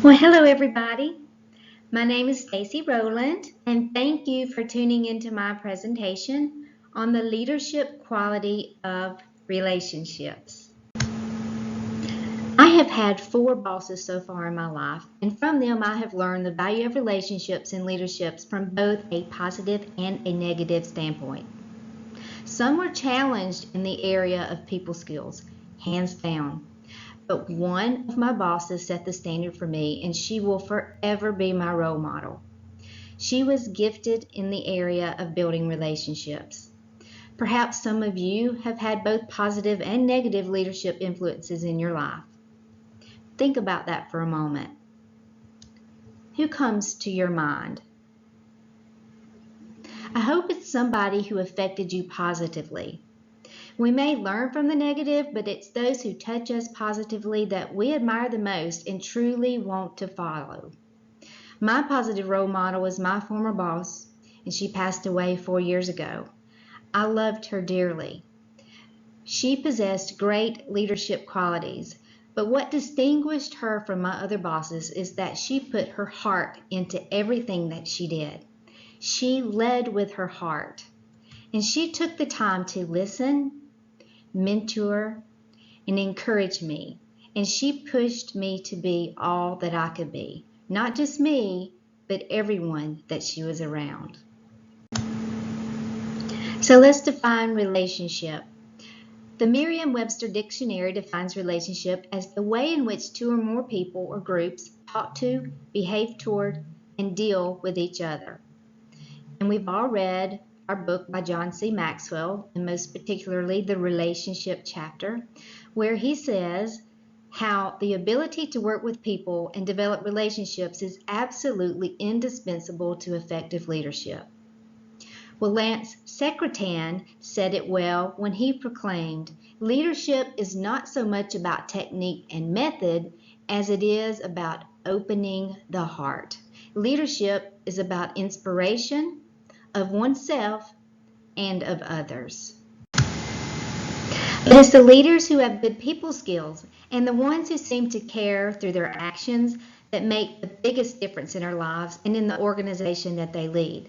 Well, hello everybody. My name is Stacy Rowland, and thank you for tuning into my presentation on the leadership quality of relationships. I have had 4 bosses so far in my life, and from them I have learned the value of relationships and leaderships from both a positive and a negative standpoint. Some were challenged in the area of people skills, hands down. But one of my bosses set the standard for me, and she will forever be my role model. She was gifted in the area of building relationships. Perhaps some of you have had both positive and negative leadership influences in your life. Think about that for a moment. Who comes to your mind? I hope it's somebody who affected you positively. We may learn from the negative, but it's those who touch us positively that we admire the most and truly want to follow. My positive role model was my former boss, and she passed away 4 years ago. I loved her dearly. She possessed great leadership qualities, but what distinguished her from my other bosses is that she put her heart into everything that she did. She led with her heart, and she took the time to listen, mentor, and encourage me. And she pushed me to be all that I could be. Not just me, but everyone that she was around. So let's define relationship. The Merriam-Webster Dictionary defines relationship as the way in which 2 or more people or groups talk to, behave toward, and deal with each other. And we've all read our book by John C. Maxwell, and most particularly the relationship chapter, where he says how the ability to work with people and develop relationships is absolutely indispensable to effective leadership. Well, Lance Secretan said it well when he proclaimed, leadership is not so much about technique and method as it is about opening the heart. Leadership is about inspiration of oneself and of others. But it's the leaders who have good people skills and the ones who seem to care through their actions that make the biggest difference in our lives and in the organization that they lead.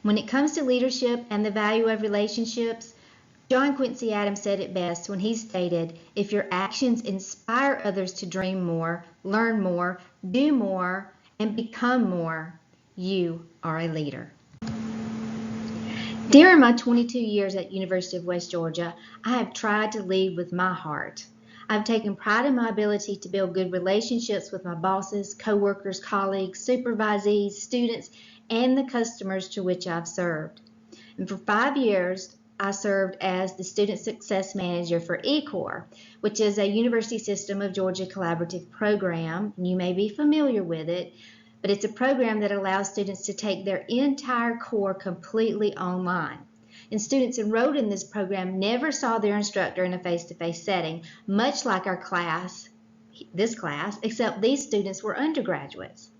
When it comes to leadership and the value of relationships, John Quincy Adams said it best when he stated, if your actions inspire others to dream more, learn more, do more, and become more, you are a leader. During my 22 years at University of West Georgia, I have tried to lead with my heart. I've taken pride in my ability to build good relationships with my bosses, coworkers, colleagues, supervisees, students, and the customers to which I've served. And for 5 years, I served as the Student Success Manager for eCore, which is a University System of Georgia collaborative program. You may be familiar with it, but it's a program that allows students to take their entire core completely online. And students enrolled in this program never saw their instructor in a face-to-face setting, much like our class, this class, except these students were undergraduates.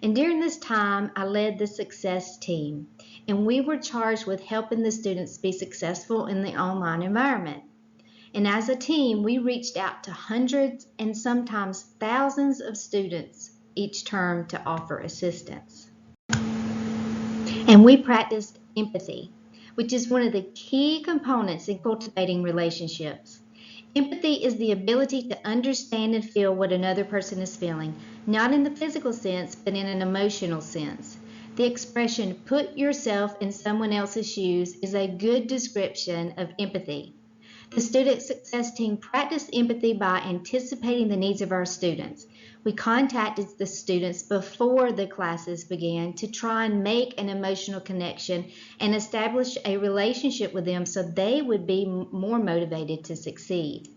And during this time, I led the success team, and we were charged with helping the students be successful in the online environment. And as a team, we reached out to hundreds and sometimes thousands of students each term to offer assistance. And we practiced empathy, which is one of the key components in cultivating relationships. Empathy is the ability to understand and feel what another person is feeling, not in the physical sense, but in an emotional sense. The expression, put yourself in someone else's shoes, is a good description of empathy. The Student Success Team practiced empathy by anticipating the needs of our students. We contacted the students before the classes began to try and make an emotional connection and establish a relationship with them so they would be more motivated to succeed.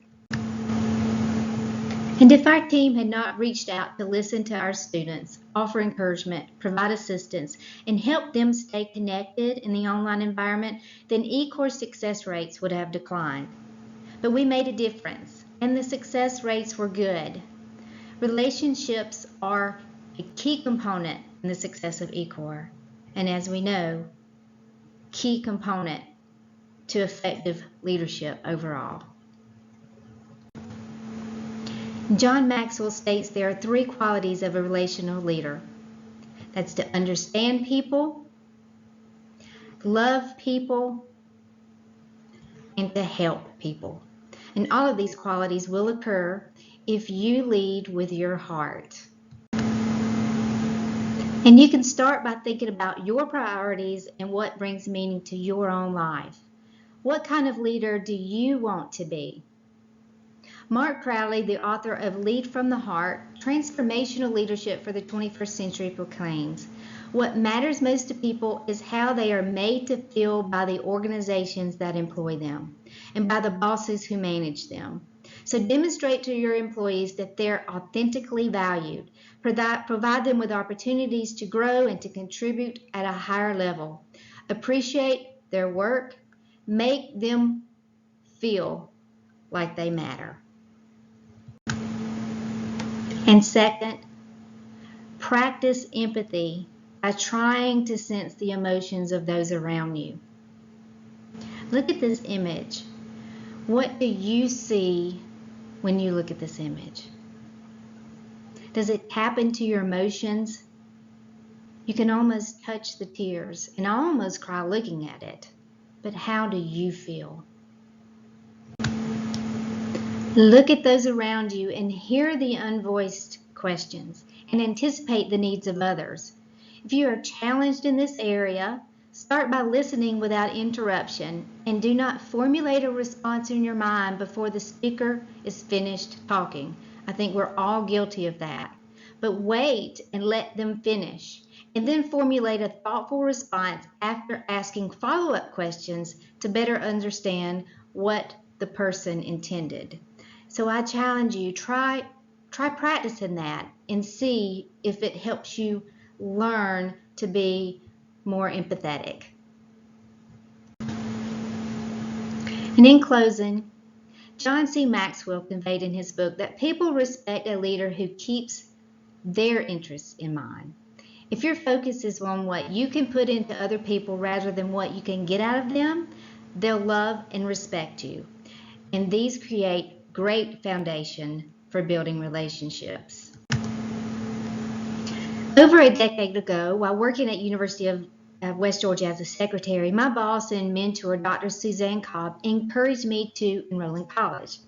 And if our team had not reached out to listen to our students, offer encouragement, provide assistance, and help them stay connected in the online environment, then eCore success rates would have declined. But we made a difference, and the success rates were good. Relationships are a key component in the success of eCore, and as we know, key component to effective leadership overall. John Maxwell states there are 3 qualities of a relational leader. That's to understand people, love people, and to help people. And all of these qualities will occur if you lead with your heart. And you can start by thinking about your priorities and what brings meaning to your own life. What kind of leader do you want to be? Mark Crowley, the author of Lead from the Heart, Transformational Leadership for the 21st Century, proclaims, "What matters most to people is how they are made to feel by the organizations that employ them and by the bosses who manage them. So demonstrate to your employees that they're authentically valued. Provide them with opportunities to grow and to contribute at a higher level. Appreciate their work. Make them feel like they matter." And second, practice empathy by trying to sense the emotions of those around you. Look at this image. What do you see when you look at this image? Does it tap into your emotions? You can almost touch the tears, and I almost cry looking at it. But how do you feel? Look at those around you and hear the unvoiced questions and anticipate the needs of others. If you are challenged in this area, start by listening without interruption and do not formulate a response in your mind before the speaker is finished talking. I think we're all guilty of that. But wait and let them finish, and then formulate a thoughtful response after asking follow-up questions to better understand what the person intended. So I challenge you, try practicing that and see if it helps you learn to be more empathetic. And in closing, John C. Maxwell conveyed in his book that people respect a leader who keeps their interests in mind. If your focus is on what you can put into other people rather than what you can get out of them, they'll love and respect you. And these create great foundation for building relationships. Over a decade ago, while working at University of West Georgia as a secretary, my boss and mentor, Dr. Suzanne Cobb, encouraged me to enroll in college.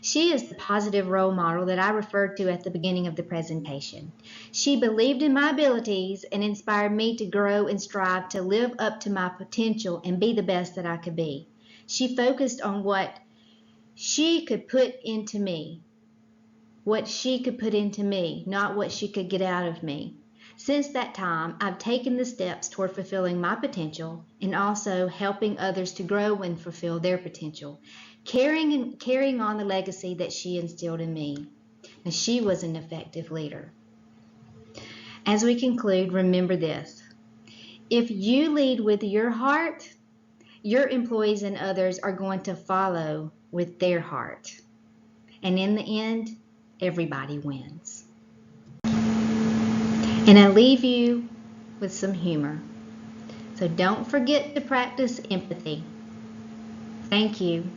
She is the positive role model that I referred to at the beginning of the presentation. She believed in my abilities and inspired me to grow and strive to live up to my potential and be the best that I could be. She focused on what she could put into me, not what she could get out of me. Since that time, I've taken the steps toward fulfilling my potential and also helping others to grow and fulfill their potential, carrying on the legacy that she instilled in me. And she was an effective leader. As we conclude, remember this. If you lead with your heart, your employees and others are going to follow with their heart. And in the end, everybody wins. And I leave you with some humor. So don't forget to practice empathy. Thank you.